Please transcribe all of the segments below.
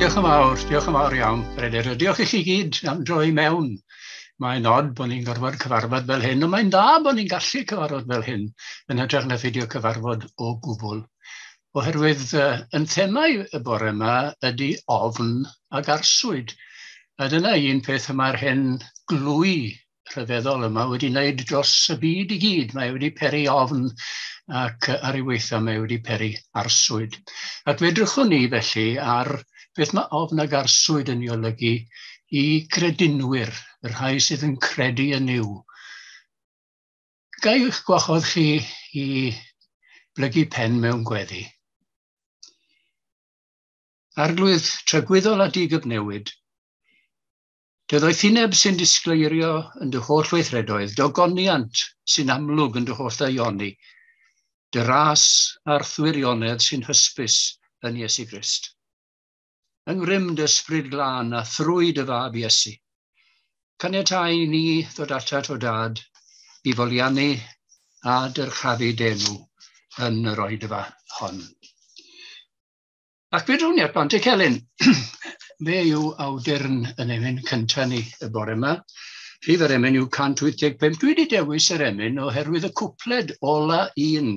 Diolch yn fawr iawn, Peredur. Diolch i chi gyd am droi mewn. Mae'n od bod ni'n gorfod cyfarfod fel hyn, ond mae'n da bod ni'n gallu cyfarfod fel hyn yn hytrach na fideo cyfarfod o gwbl. Oherwydd yn themau y bore yma ydy ofn ac arswyd. A dyna un peth mae'r hen glwy rhyfeddol yma wedi wneud dros y byd i gyd. Mae wedi peri ofn ac ar ei weithiau mae wedi peri arswyd. Ac fedrwchwn ni felly ar beth mae ofn ac arswyd yn ei olygu i credinwyr, y rhai sydd yn credu yn yw. Gai eich gwahodd chi i blygu pen mewn gweddi. Arglwydd trygwyddol a digyfnewid. Dy ddoethineb sy'n disgleirio yn dy holl weithredoedd, dogoniant sy'n amlwg yn dy holl ddaioni, dy ras a'r thwirionedd sy'n hysbys yn Iesu Grist. Yng ngrym dy ysbryd glân a thrwy dy fab Iesu. Caniatáu ni ddod atat o dad i foliannu a dyrchafu denw yn yr oedfa hon. Ac beth rwy'n i'r Bant y Celyn, fe yw awdurn yn emyn cyntaf ni y bore yma. Rhif yr emyn yw 185. Dwi wedi dewis yr emyn oherwydd y cwpled ola un.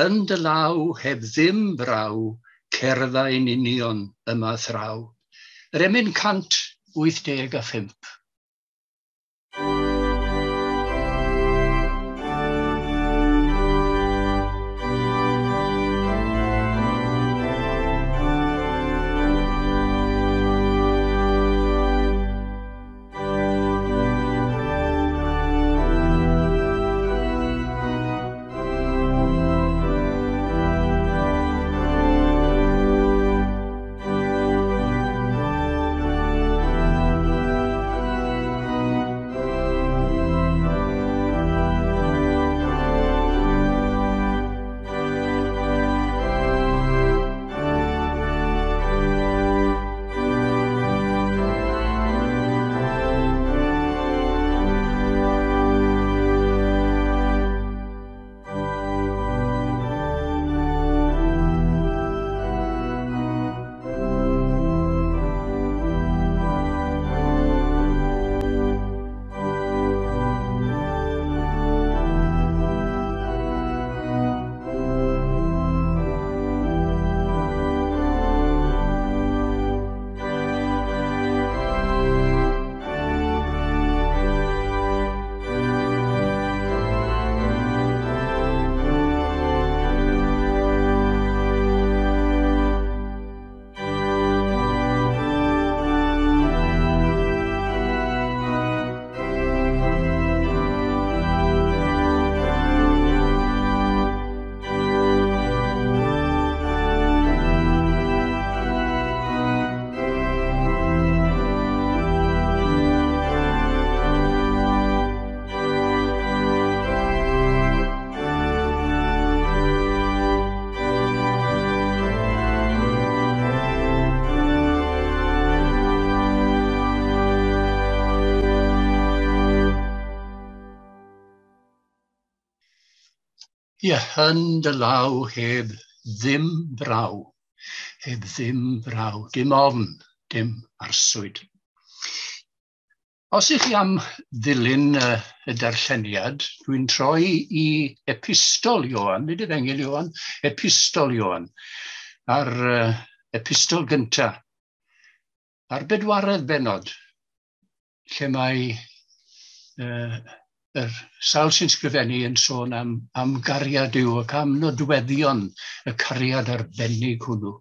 Yn dy law heb ddim braw, cerddau'n union yma thraw. Yr emyn 185. Ie, yn dy law heb ddim braw. Heb ddim braw. Dim ofn, dim arswyd. Os ych chi am ddilyn y darlleniad, dwi'n troi i epistol Ioan, nid Efengyl Ioan, epistol Ioan, ar epistol gyntaf, ar bedwaredd bennod, lle mae yr sawl sy'n sgrifennu yn sôn am gariad yw ac am nodweddion y cariad arbennig hwnnw.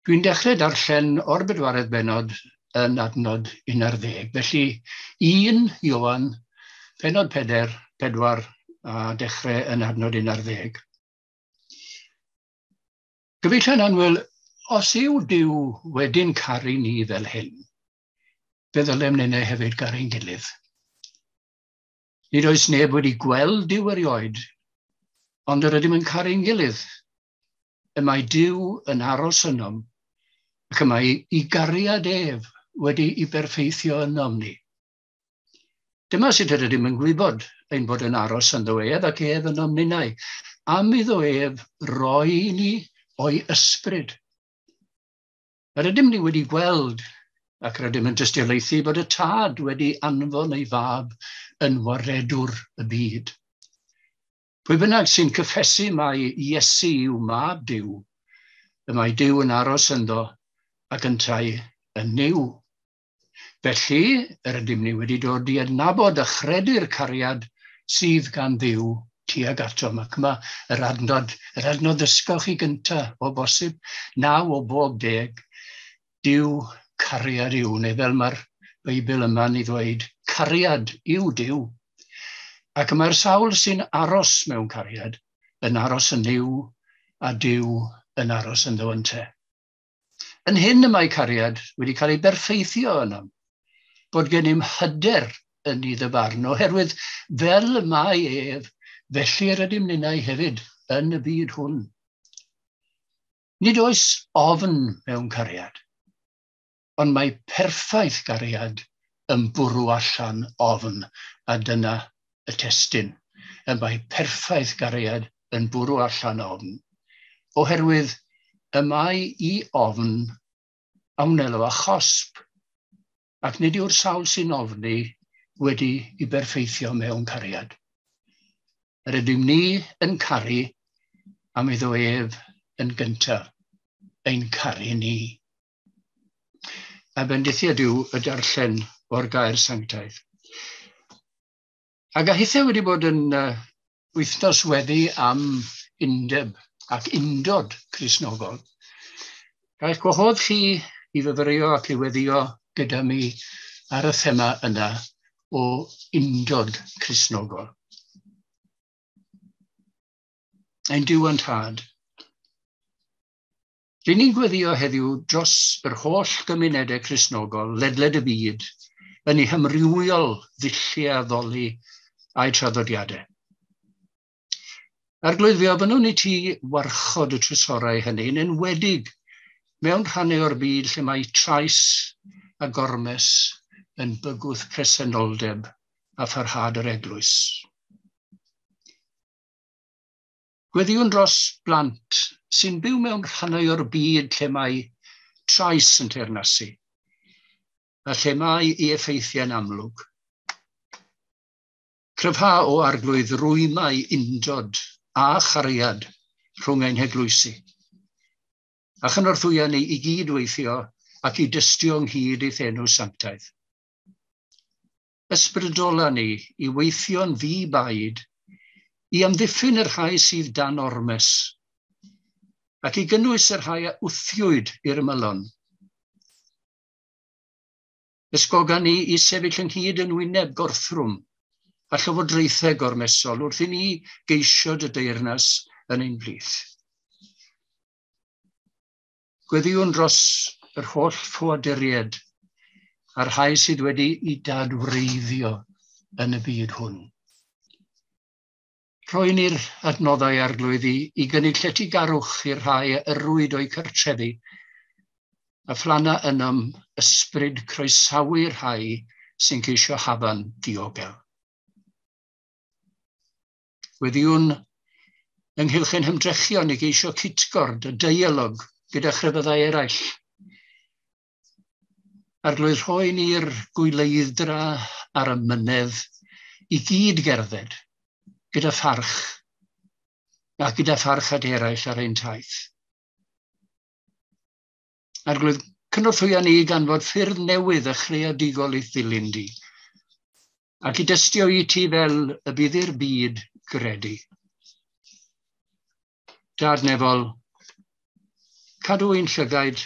Dwi'n dechrau darllen o'r bedwaredd bennod yn adnod 11. Felly, 1 Ioan, pennod 4 a dechrau yn adnod 11. Gyfeillion anwyl, os yw Duw wedyn caru ni fel hyn, fe ddylem neu hefyd garu'n gilydd. Nid oes neb wedi gweld Duw erioed, ond yr ydym yn caru'n gilydd. Y mae Duw yn aros ynom, ac y mae ei gariad ef wedi ei berffeithio ynom ni. Dyma sut ydym yn gwybod ein bod yn aros ynddo ef ac ef ynom ninnau. Am iddo ef roi ni o'i ysbryd. Yr ydym ni wedi gweld, ac rydym yn dystiolaethu bod y tad wedi anfon ei fab yn waredwr y byd. Pwy bynnag sy'n cyffesu mai Iesu yw mab Duw, y mae Duw yn aros ynddo ac yntau yn niw. Felly, yr ydym ni wedi dod i adnabod a chredu'r cariad sydd gan Dduw tuag atom. Ac mae yr adnod ddysgwch chi gyntaf o bosib 9 o bob 10. Duw cariad yw, neu fel mae'r Beibl yma'n ei ddweud, cariad yw Duw. Ac mae'r sawl sy'n aros mewn cariad yn aros yn niw a Duw yn aros ynddo ynte. Yn hyn y mae cariad wedi cael ei berffeithio yno, bod gennym hyder yn ei ddyfarn, oherwydd fel mae ef, felly yr ydym ninnau hefyd yn y byd hwn. Nid oes ofn mewn cariad, ond mae perffaith cariad yn bwrw allan ofn, a dyna y testun. Y mae perffaith cariad yn bwrw allan ofn, oherwydd y mae I ofn awnelo a chosb, ac nid yw'r sawl sy'n ofni wedi I berffeithio mewn cariad. Yr ydym ni yn caru am iddo ef yn gyntaf, ein caru ni. A bendithiad yw y darllen o'r gair sanctaidd. Ac a hithau wedi bod yn wythnos weddi am undeb ac undod Cristnogol. Gai'ch gwahodd chi I fyfyrio ac I weddio gyda mi ar y thema yna o undod Cristnogol. Ein Duw yn tad. Rydyn ni'n gweddio heddiw dros yr holl gymunedau Cristnogol, ledled y byd, yn ei hymrywiol ddulliau addoli a'i traddodiadau. Arglwydd fe ofynnwn I ti warchod y trysorau hynny'n enwedig mewn rhannau o'r byd lle mae trais a gormes yn bygwth presenoldeb a pharhad yr eglwys. Gweddiwn dros blant sy'n byw mewn rhannau o'r byd lle mae trais yn teyrnasu, a lle mae ei effeithiau'n amlwg. Cryfha o arglwydd rwymau undod a chariad rhwng ein heglwysi, a chynorthwya ni I gyd weithio ac I dystio ynghyd ei thenw sanctaidd. Ysbrydola ni I weithio'n ddi-baid I amddiffyn yr rhai sydd dan ormes, ac I gynnwys yr rhai a wthiwyd i'r ymylon. Ysgoga ni I sefyll ynghyd yn wyneb gorthrwm a llywodraethau gormesol wrth I ni geisio dy deyrnas yn ein blith. Gweddiwn dros yr holl ffoaduried a'r rhai sydd wedi I dadwreiddio yn y byd hwn. Rhoen ni'r adnoddau arglwydd I gynnig lletygarwch i'r rhai yrwyd o'i cartrefi, a phlanna ynam ysbryd croesawu'r rhai sy'n ceisio hafan diogel. Gweddiwn ynghylch ein hymdrechion I geisio cytgord a deialog gyda chrefyddau eraill. Arglwydd rhoen ni'r gwyleiddra ar y mynedd I gyd gerdded, gyda pharch, a gyda pharch ad eraill ar ein taith. Arglwydd cynorthwya ni ganfod ffyrdd newydd a chreadigol I ddilyn di, ac I dystio I ti fel y bydd i'r byd gredu. Dad nefol, cadw ein llygaid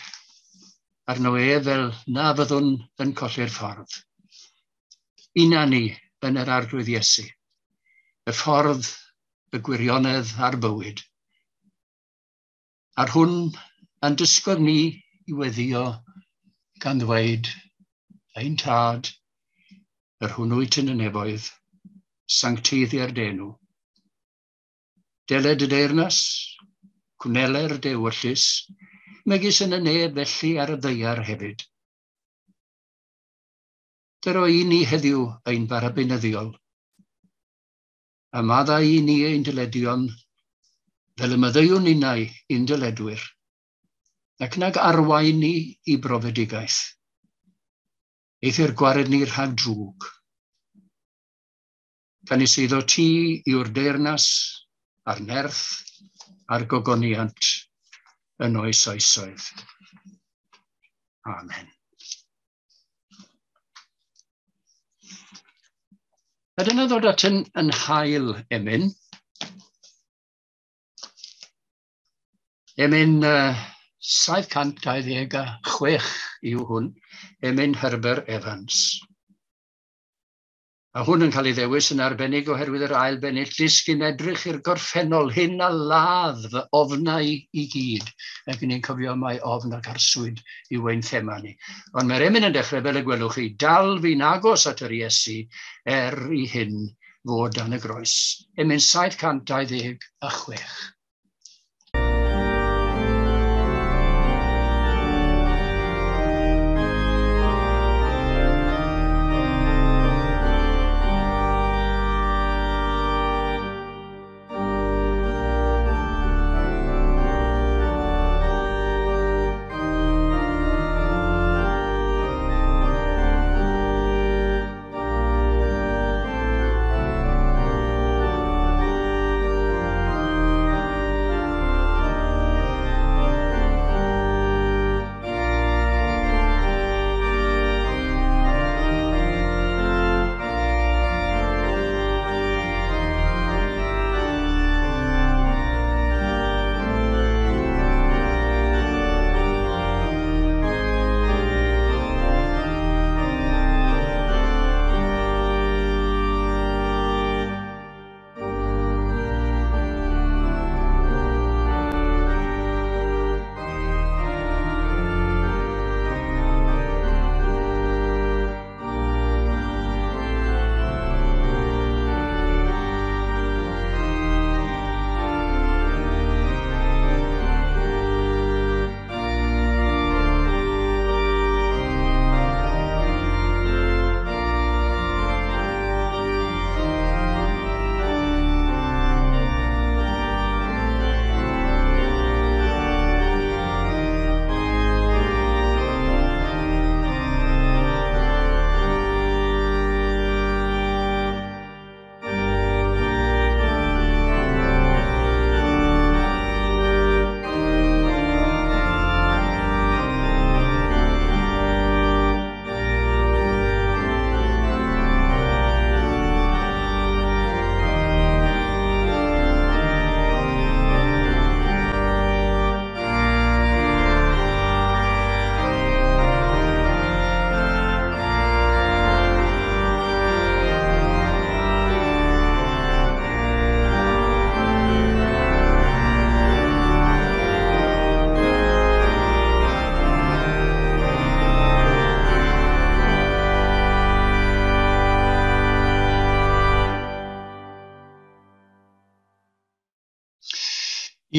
arno fel na fyddwn yn colli'r ffordd. Una ni yn yr arglwydd Iesu, y ffordd, y gwirionedd a'r bywyd. Ar hwn a'n dysgodd ni I weddio gan ddweud ein tad, yr hwnnwyt yn y nefoedd, sancteiddiau'r denw. Deled y deyrnas, cwneler dewyllus, megis yn y neb felly ar y ddeiar hefyd. Dyro I ni heddiw ein barabeinyddiol, a madda I ni ein dyledion, fel y myddeiwn innau ein dyledwyr. ac nag arwain ni I brofedigaeth. Eithir gwared ni rhag drwg. Gan I syddo ti yw'r deyrnas, a'r nerth, a'r gogoniant, yn oes oesoedd. Amen. A dyna ddod at yn hael emyn. Emyn 726 yw hwn, emyn Herbert Evans. A hwn yn cael ei ddewis yn arbennig oherwydd yr ail bennill, disgyn edrych i'r gorffennol, hyn a ladd fy ofnau I gyd. Ac ni'n cofio mai ofn ac arswyd yw ein thema ni. Ond mae'r emyn yn dechrau fel y gwelwch chi, dal fi'n agos at yr Iesu I hyn fod dan y groes. Emyn 726.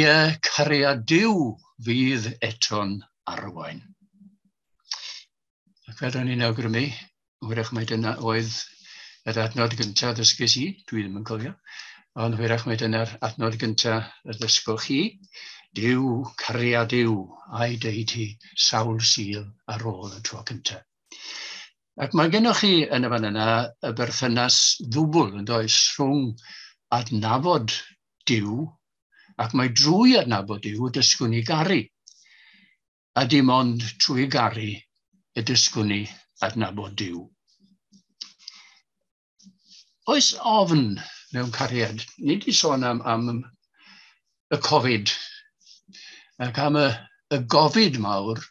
Ie, cariad Duw fydd eto'n arwain. Ac fel o'n i'n awgrymu, hwyrach mai dyna oedd yr adnod gyntaf ddysgus I, dwi ddim yn cofio, ond hwyrach mai dyna'r adnod gyntaf y ddysgwch chi. Duw, cariad Duw, a'i deud hi sawl sul ar ôl y tro cyntaf. Ac mae gennych chi yn y fan yna y berthynas ddwbl yn does rhwng adnabod Duw ac mae drwy adnabod Duw y dysgwn ni garu. A dim ond trwy garu y dysgwn ni adnabod Duw. Oes ofn mewn cariad. Nid I sôn am y Covid ac am y gofid mawr.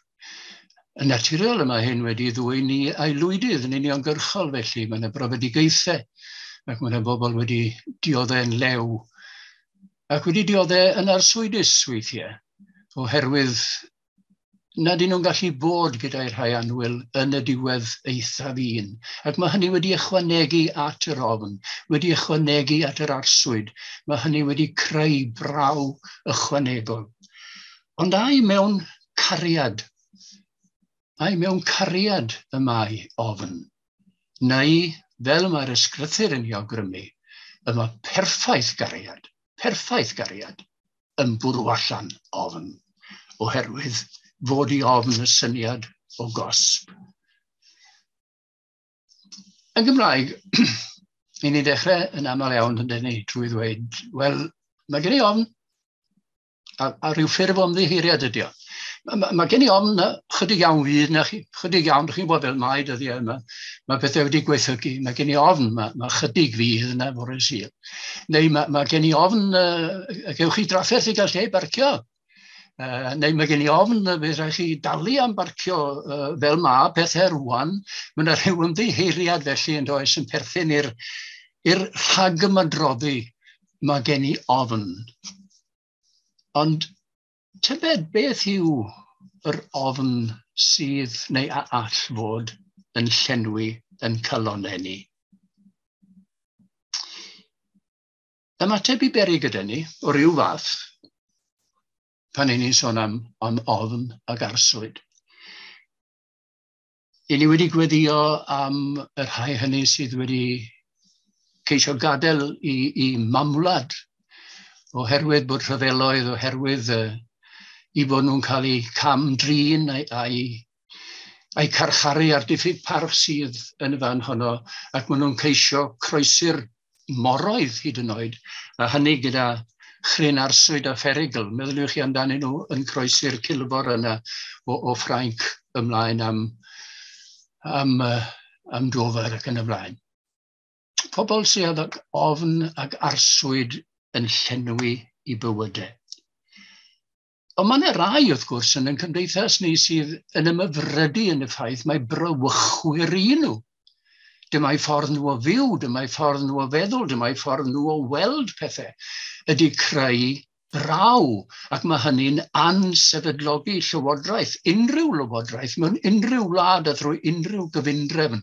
Yn naturiol yma hyn wedi ddwy ni a'i lwydydd yn uniongyrchol felly. Mae yna brofedigaethau ac mae yna bobl wedi dioddau'n lew ac wedi dioddau yn arswydus weithiau oherwydd nad ydyn nhw'n gallu bod gyda'i rhai annwyl yn y diwedd eithaf un. Ac mae hynny wedi ychwanegu at yr ofn, wedi ychwanegu at yr arswyd. Mae hynny wedi creu braw ychwanegol. Ond ai mewn cariad y mae ofn. Neu, fel mae'r ysgrythur yn ei awgrymu, yma perffaith gariad yn bwrw allan ofn, oherwydd fod I ofn y syniad o gosb. Yn Gymraeg, i ni dechrau yn aml iawn yn denu trwy ddweud, wel, mae gen I ofn, a rhyw ffurf o ymddiheiriad ydy o. Mae gen I ofn chydig iawn fydd na chi, chydig iawn, chi'n bod fel mai dyddiau yma, mae pethau wedi gweithygu, mae gen I ofn, mae chydig fydd yna fore Sul. Neu mae gen I ofn, gewch chi drafferth I gael lle barcio. Neu mae gen I ofn, bydd rhaid chi dalu am barcio fel mae pethau rwan. Mae yna rhyw ymddiheiriad felly yn does yn perthyn i'r rhagymadroddi mae gen I ofn. Ond tybed beth yw yr ofn sydd neu all fod yn llenwi yn calonnau ni? Ymateb I beri gyda ni o ryw fath pan ni'n sôn am ofn ag arswyd. I ni wedi gweddio am y rhai hynny sydd wedi ceisio gadael I mamwlad oherwydd bod rhyfeloedd, oherwydd I bod nhw'n cael eu camdrin a'i carcharu ar diffyg parch sydd yn y fan honno, ac maen nhw'n ceisio croesi'r moroedd hyd yn oed, a hynny gyda chryn arswyd a pherigl. Meddyliwch chi amdanyn nhw yn croesi'r cilfor yna o Ffrainc ymlaen am Dover ac yn y blaen. Pobl sydd ag ofn ag arswyd yn llenwi I bywydau. Ond mae yna rai, wrth gwrs, yn cymdeithas ni sydd yn ymyfrydu yn y ffaith mae brawychwyr I nhw. Dyma'i ffordd nhw o fyw, dyma'i ffordd nhw o feddwl, dyma'i ffordd nhw o weld pethau, ydy creu braw, ac mae hynny'n ansefydlogi llywodraeth, unrhyw lywodraeth, mewn unrhyw wlad a thrwy unrhyw gyfundrefn.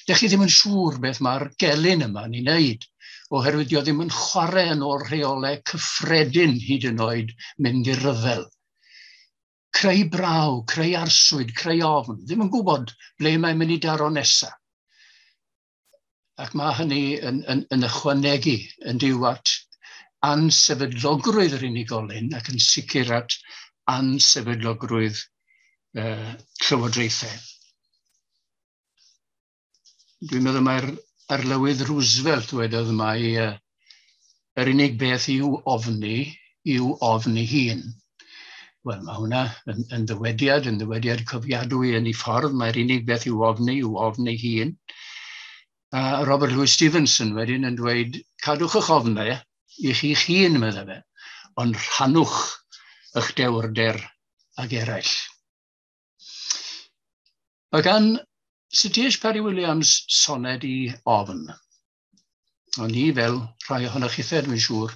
Dych chi ddim yn siŵr beth mae'r gelyn yma'n I wneud, oherwydd dio ddim yn chwarae yn ôl rheolau cyffredin hyd yn oed mynd i'r rhyfel. Creu braw, creu arswyd, creu ofn, ddim yn gwybod ble mae'n mynd I daro nesaf. Ac mae hynny yn ychwanegu yn dyw at ansefydlogrwydd yr unigolyn ac yn sicr at ansefydlogrwydd llywodraethau. Dwi'n meddwl mae'r arlywydd Roosevelt wedodd mai yr unig beth yw ofni hun. Wel, mae hwnna yn ddywediad cofiadwy yn ei ffordd. Mae'r unig beth yw ofni hun. A Robert Louis Stevenson wedyn yn dweud, cadwch eich ofnau I chi'ch hun, meddwl fe, ond rhannwch eich dewrder ag eraill. Mae gan Sir T.H. Parry Williams soned I ofn. Ond ni fel rhai ohonoch chi dwi'n siŵr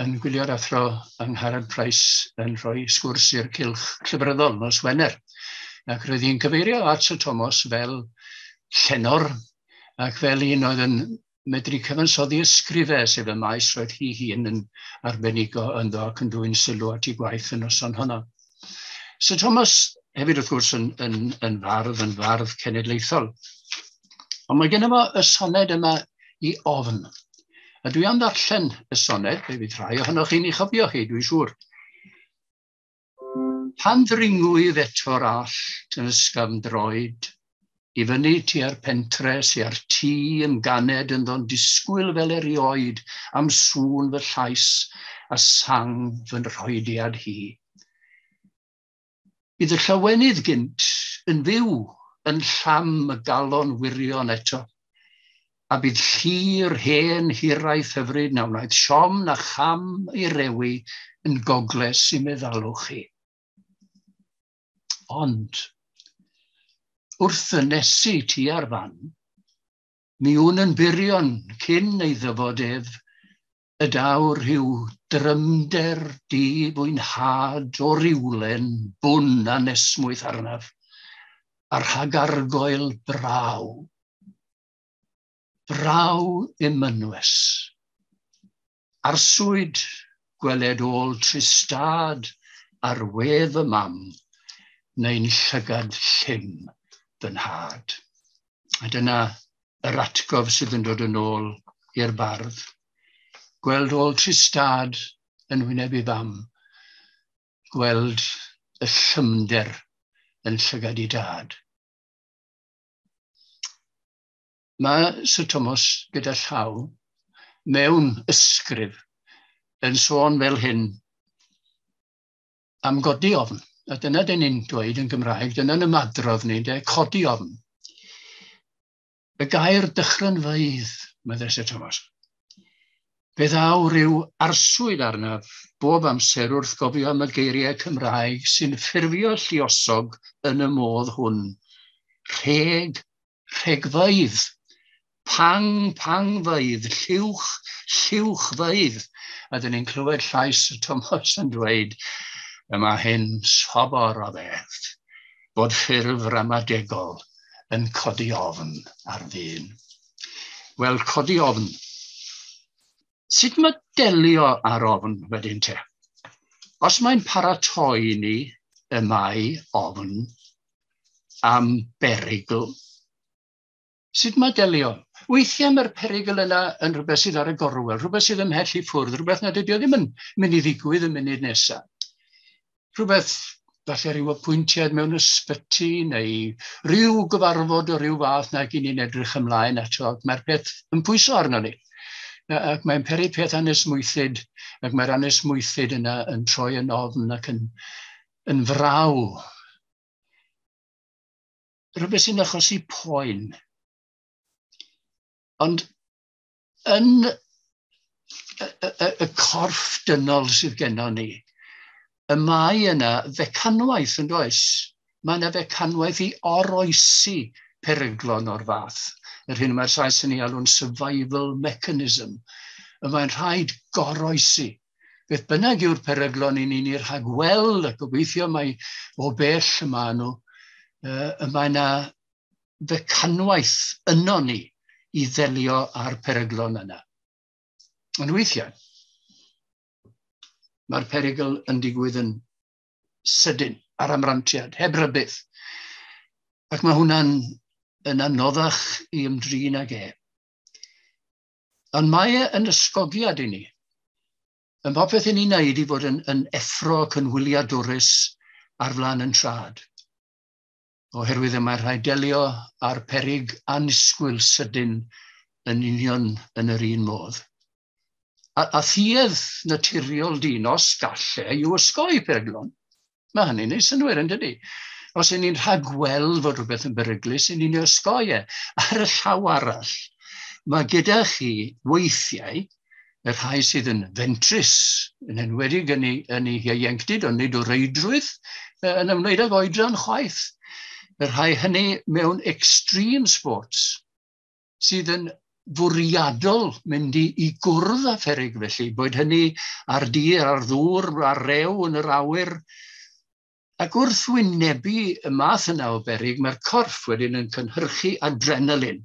yn gwylio'r athro Angharad Price yn rhoi sgwrs i'r cylch llyfryddol nos Wener. Ac roedd hi'n cyfeirio at Sir Thomas fel llenor ac fel un oedd yn medru cyfansoddi ysgrifau sef y maes roedd hi hun yn arbenigo ynddo ac yn dwy'n sylw at ei gwaith yn noson honno. Sir Thomas hefyd wrth gwrs yn fardd cenedlaethol. Ond mae gen fo y soned yma I ofn. A dwi am ddarllen y soned, fe fydd rhai ohonoch chi'n ei chofio chi, dwi'n siŵr. Pan ddringwydd eto'r allt yn ysgafn droed, I fyny tua'r pentre sy'r tŷ yn ganed yn ddo'n disgwyl fel erioed am sŵn fy llais a sang fy rhoediad hi. Bydd y llawenydd gynt yn fyw yn llam y galon wirion eto, a bydd llir hen hiraeth hyfryd na wnaeth siom na cham ei rewi yn gogles I meddalwch chi. Ond, wrth ynesu tu ar fan, mi wn yn byrion cyn ei ddyfodef, y dawr rhyw drymder di fwynhad o riwlen, bwn a nesmwyth arnaf, a rhagargoel braw. Braw imynwes. Arswyd gweled ôl tristad ar wedd y mam, neu'n llygad llym fy nhad. A dyna yr atgof sydd yn dod yn ôl i'r bardd. Gweld ôl tristad yn wyneb I fam. Gweld y llymder yn llygad I dad. Mae Sir Thomas gyda llaw mewn ysgrif yn sôn fel hyn am godi ofn. A dyna dyn ni'n dweud yn Gymraeg, dyna'n ymadrodd ni, codi ofn. Y gair dychrynfeydd, meddwl Sir Thomas. Fe ddaw ryw arswyd arnaf bob amser wrth gofio am y geiriau Cymraeg sy'n ffurfio lluosog yn y modd hwn. Rhegfeydd, pangfeydd, llywchfeydd. A dyn ni'n clywed llais Sir Thomas yn dweud, yma hyn sobor o beth, bod ffurf ramadegol yn codi ofn ar ddyn. Wel, codi ofn. Sut mae delio ar ofn wedyn te? Os mae'n paratoi ni y mae ofn am berygl, sut mae delio? Weithiau mae'r perygl yna yn rhywbeth sydd ar y gorwel, rhywbeth sydd ymhell I ffwrdd, rhywbeth nad ydi o ddim yn mynd I ddigwydd y munud nesaf. Rhywbeth, falle ryw apwyntiad mewn ysbyty, neu ryw gyfarfod o ryw fath nag I ni'n edrych ymlaen ato. Mae'r peth yn pwyso arno ni. Ac mae'n peri peth anesmwythyd, ac mae'r anesmwythyd yna yn troi yn ofn ac yn fraw. Rhywbeth sy'n achosi poen. Ond yn y corff dynol sydd gennym ni, y mae yna fecanwaith yn does. Mae yna fecanwaith I oroesi peryglon o'r fath. Yr hyn mae'r Saes yn ei alw'n survival mechanism. Y mae'n rhaid goroesi. Beth bynnag yw'r peryglon I ni'n i'r rhagweld ac gobeithio mae o bell yma nhw. Mae yna fecanwaith yno ni I ddelio â'r peryglon yna. Ond weithiau, mae'r perygl yn digwydd yn sydyn ar amrantiad, heb rybydd. Ac mae hwnna'n anoddach I ymdrin ag e. Ond mae yn ysgogiad I ni. Yn popeth I ni'n neud I fod yn effro cynwyliadwrus ar flaen yn trad. Oherwydd y mae rhaid delio â'r peryg annisgwyl sydyn yn union yn yr un modd. A thuedd naturiol dinos galle yw osgoi peryglon. Mae hynny'n neud synwyr yn dydi. Os y'n ni'n rhagweld fod rhywbeth yn beryglus, y'n ni'n osgoi e. Ar y llaw arall, mae gyda chi weithiau, y rhai sydd yn fentrus, yn enwedig yn ei ieuenctid, ond nid o reidrwydd, yn ymwneud ag oedran chwaith. Y rhai hynny mewn extreme sports, sydd yn fwriadol mynd I gwrdd â pheryg felly, bod hynny ar dir, ar ddŵr, ar rew yn yr awyr. Ac wrth wynebu y math yna o beryg, mae'r corff wedyn yn cynhyrchu adrenalin.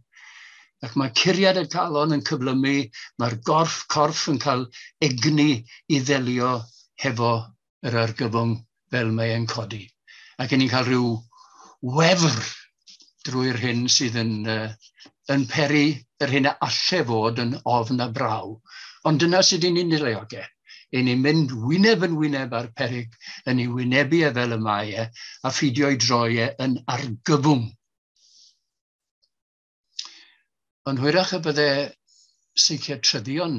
Ac mae curiad y calon yn cyflymu, mae'r corff yn cael egni I ddelio hefo yr argyfwng fel mae e'n codi. Ac ni'n cael rhyw wefr drwy'r hyn sydd yn peri yr hyn a alle fod yn ofn a braw. Ond dyna sydd ni'n dileuog e. I ni'n mynd wyneb yn wyneb ar peryg, yn ei wynebu e fel y mae e, a ffidio I droi e yn argyfwng. Ond hwyrach y bydde psychiatryddion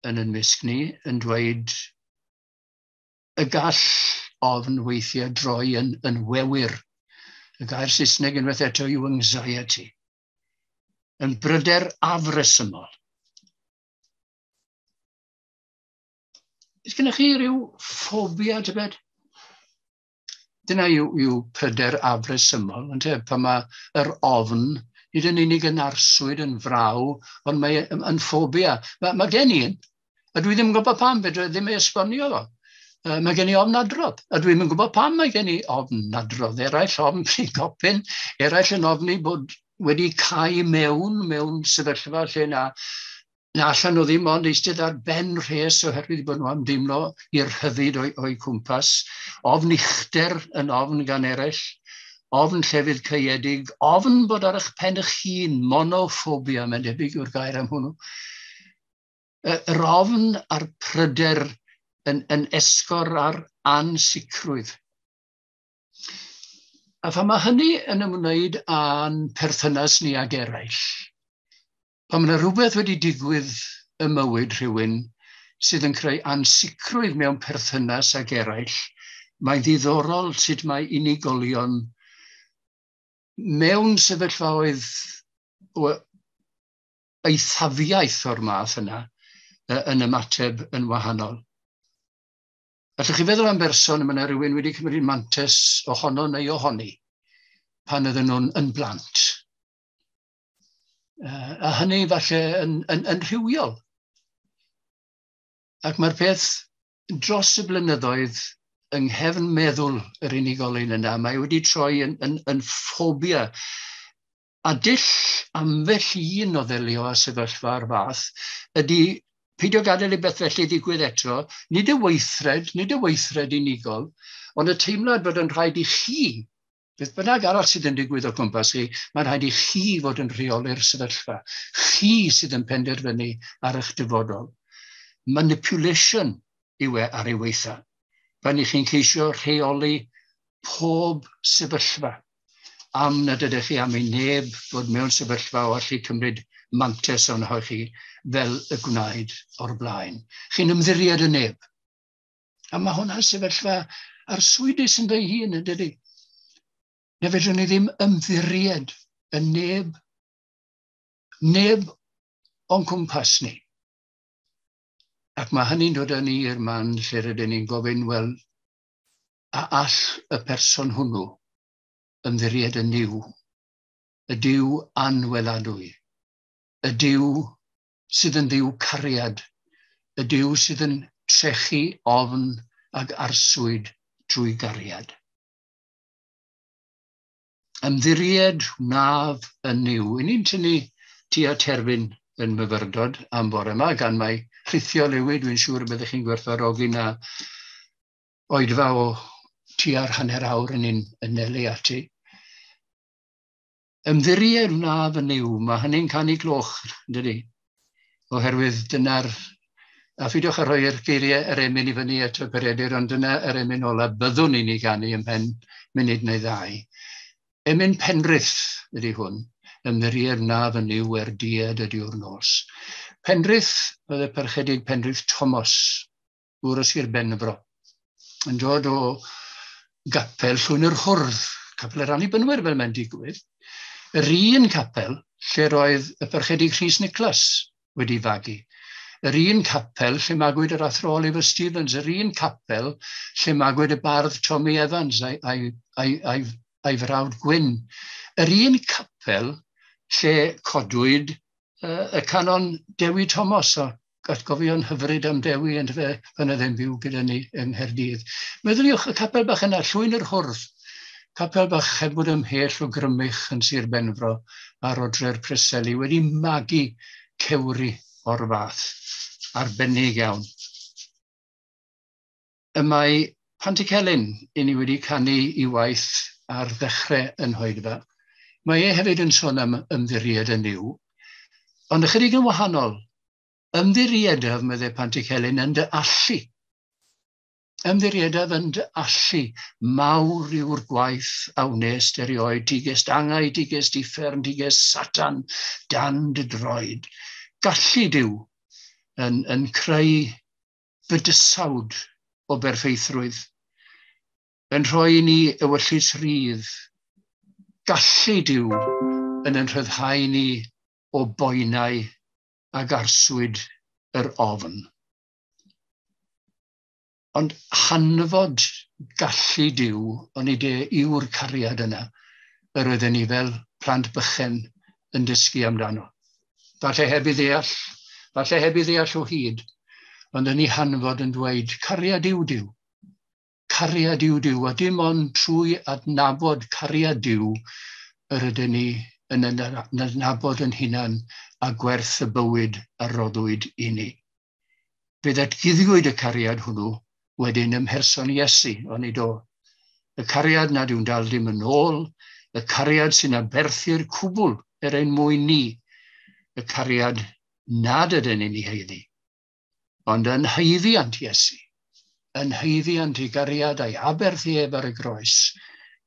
yn ymysg ni yn dweud y gall ofn weithiau droi yn wewyr. Y gair Saesneg unwaith eto yw anxiety. Yn bryder afresymol. Ys gennych chi ryw ffobia, tybed? Dyna yw pryder afresymol. Pan mae'r ofn, nid yn unig yn arswyd yn fraw, ond mae'n ffobia. Mae gen I un, a dwi ddim yn gwybod pam, fedra ddim ei esbonio fo. Mae gen I ofn adrodd, a dwi'n yn gwybod pam mae gen I ofn adrodd. Eraill ofn precopyn, eraill yn ofni bod wedi cael mewn sefyllfa lle na allan o ddim ond eistedd ar ben rhes oherwydd bod nhw am deimlo i'r rhyddid o'i cwmpas. Ofn uchder yn ofn gan eraill, ofn llefydd caeedig, ofn bod ar eich pen eich hun, monophobia, mae'n debyg yw'r gair am hwnnw. Yr ofn a'r pryder yn esgor ar ansicrwydd. A phan mae hynny yn ymwneud â'n perthynas ni ag eraill. Pan mae rhywbeth wedi digwydd y mywyd rhywun sydd yn creu ansicrwydd mewn perthynas ag eraill, mae'n ddiddorol sut mae unigolion mewn sefyllfaoedd o eithafiaeth o'r math yna yn ymateb yn wahanol. Allwch chi feddwl am berson yma rhywun wedi cymryd mantes ohono neu ohoni pan ydyn nhw'n yn blant. A hynny falle yn rhywiol. Ac mae'r peth dros y blynyddoedd yng nghefn meddwl yr unigolyn yna, mae wedi troi yn ffobia. A dull ambell un o ddelio â sefyllfa o'r fath ydy peidio gadael I beth felly ddigwydd eto, nid y weithred unigol, ond y teimlad bod yn rhaid I chi, beth bynnag arall sydd yn digwydd o gwmpas chi, mae'n rhaid I chi fod yn rheoli'r sefyllfa. Chi sydd yn penderfynu ar eich dyfodol. Manipulation yw ar ei weitha. Pan I chi'n ceisio rheoli pob sefyllfa. Am nad ydych chi am ei neb bod mewn sefyllfa o allu cymryd mantes ohonoch chi fel y gwnaed o'r blaen. Chi'n ymddiried y neb. A mae hwnna'n sefyllfa arswydus yn ei hun, ydy. Ne fedrwn ni ddim ymddiried y neb o'n cwmpas ni. Ac mae hynny'n dod â ni i'r man lle rydyn ni'n gofyn, wel, a all y person hwnnw ymddiried y niw, y Duw anweladwy, y Duw sydd yn ddiw cariad, y Duw sydd yn trechu ofn ag arswyd drwy gariad. Ymddiried wnaf y niw. I ni'n tynnu tua terfyn yn myfyrdod am bore yma, gan mai rhithio lewid, dwi'n siŵr y byddech chi'n gwerthfawrogi na oedfa o tua'r hanner awr yn nelu ati. Ymddiried wnaf y niw, mae hynny'n canu gloch, dydy? Oherwydd dyna'r, a ffidiwch ar rhoi'r geiriau yr emyn I fyny eto peredur, ond dyna yr emyn ola byddwn ni'n ei ganu ym mhen munud neu ddau. Emyn penrith ydy hwn, ymddiried wnaf y niw died y diwrnos. Penrith, oedd y perchedig Penrith Thomas, gŵr o Sir Benfro, yn dod o gapel llwyn yr hwrdd, capel yr annibynwyr fel mae'n digwydd, yr un capel lle roedd y perchedig Rhys Nicholas wedi fagu. Yr un capel lle magwyd yr athro Oliver Stevens, yr un capel lle magwyd y bardd Tommy Evans a'i frawd Gwyn. Yr un capel lle codwyd y canon Dewi Thomas, o atgofion hyfryd am Dewi yn fe pan oedd e'n byw gyda ni yng Nghaerdydd. Meddyliwch y capel bach yna, llwyn yr hwrdd, capel bach hebwyd ymhell o Grymych yn Sir Benfro a Rodre'r Preseli wedi magu cewri o'r fath. Arbennig iawn. Y mae Pantycelyn I ni wedi canu I waith ar ddechrau yn Hoedfa. Mae hefyd yn sôn am ymddiried y niw, ond ychydig yn wahanol. Ymddiriedaf, meddai Pantycelyn, yn dy allu. Ymddiriedaf yn dy allu. Mawr yw'r gwaith a wnest erioed, tigest angau, tigest uffern, tigest Satan, dan dy droed. Gallu Duw yn creu bydysawd o berffeithrwydd, yn rhoi ni ewyllus rydd. Gallu Duw yn rhyddhau ni o boenau ag arswyd yr ofn. Ond hanfod gallu Duw, ond I yw'r cariad yna, yr oedden ni fel plant bychen yn dysgu amdano. Falle heb I ddeall o hyd, ond yn ei hanfod yn dweud, cariad yw Duw. Cariad yw Duw, a dim ond trwy adnabod cariad Duw, yr ydyn ni yn adnabod yn hunan a gwerth y bywyd a roddwyd I ni. Fe ddatguddiwyd y cariad hwnnw wedyn ym mherson Iesu, ond I do. Y cariad nad yw'n dal dim yn ôl, y cariad sy'n aberthu'r cwbl ein mwyn ni, y cariad nad ydyn ni'n ei heiddi, ond yn haeddiant Iesu, yn haeddiant I gariad a'i aberthu ef ar y groes,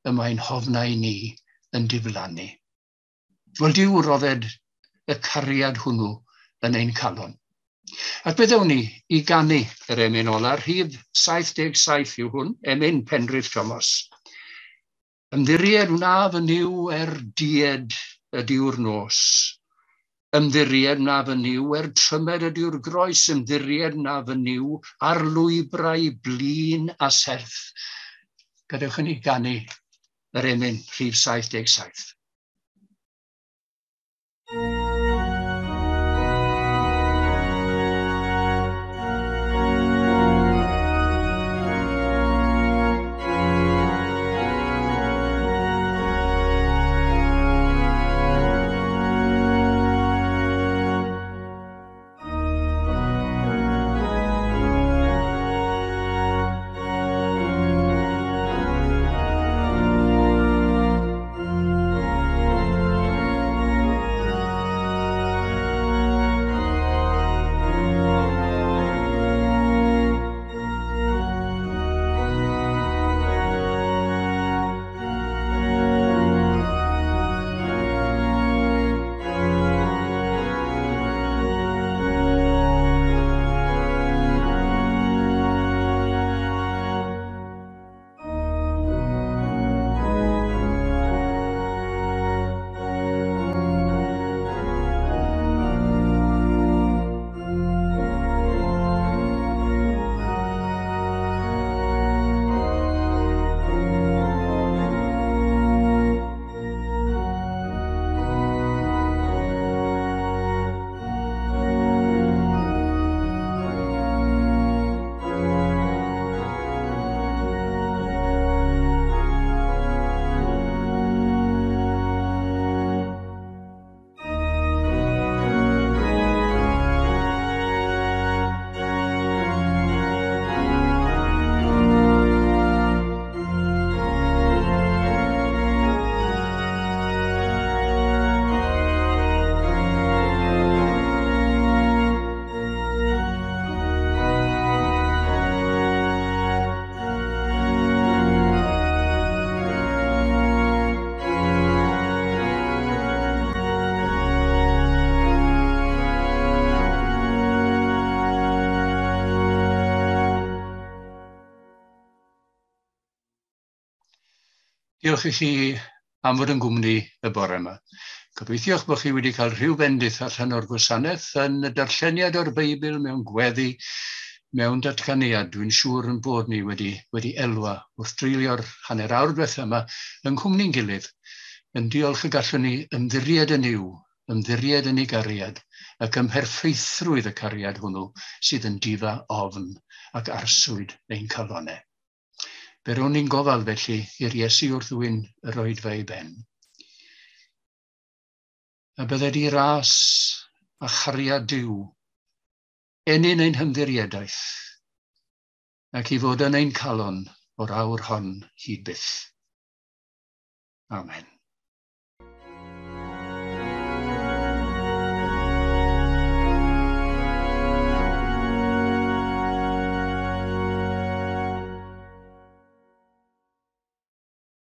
y mae'n hofnau ni yn diflannu. Wel, Duw rodded y cariad hwnnw yn ein calon. Ac byddwn ni i ganu yr emyn ola, rhif 77 yw hwn, emyn Penrith Thomas. Ymddiried wna fy niw died ydiw'r nos. Ymddiried na fy niw trymed ydiw'r groes. Ymddiried na fy niw ar lwybrau blin a serth. Gadewch ni ganu yr emyn rhif 77. Diolch i chi am fod yn gwmni y bore yma. Gobeithio'ch bod chi wedi cael rhyw bendith allan o'r gwasanaeth yn y darlleniad o'r Beibl mewn gweddi, mewn datganiad. Dwi'n siŵr yn bod ni wedi elwa wrth dreulio'r hanner awr diwethaf yma yng nghwmni'n gilydd, yn diolch y gallwn ni ymddiried yn yw, ymddiried yn ei gariad, ac ymherffeithrwydd y cariad hwnnw sydd yn difa ofn ac arswyd ein calonau. Beron ni'n gofal felly i'r Iesu wrth wyn y roedfa i ben. A bydde di ras a chariad Duw, enyn ein hymddirieddaeth, ac i fod yn ein calon o'r awr hon hyd byth. Amen.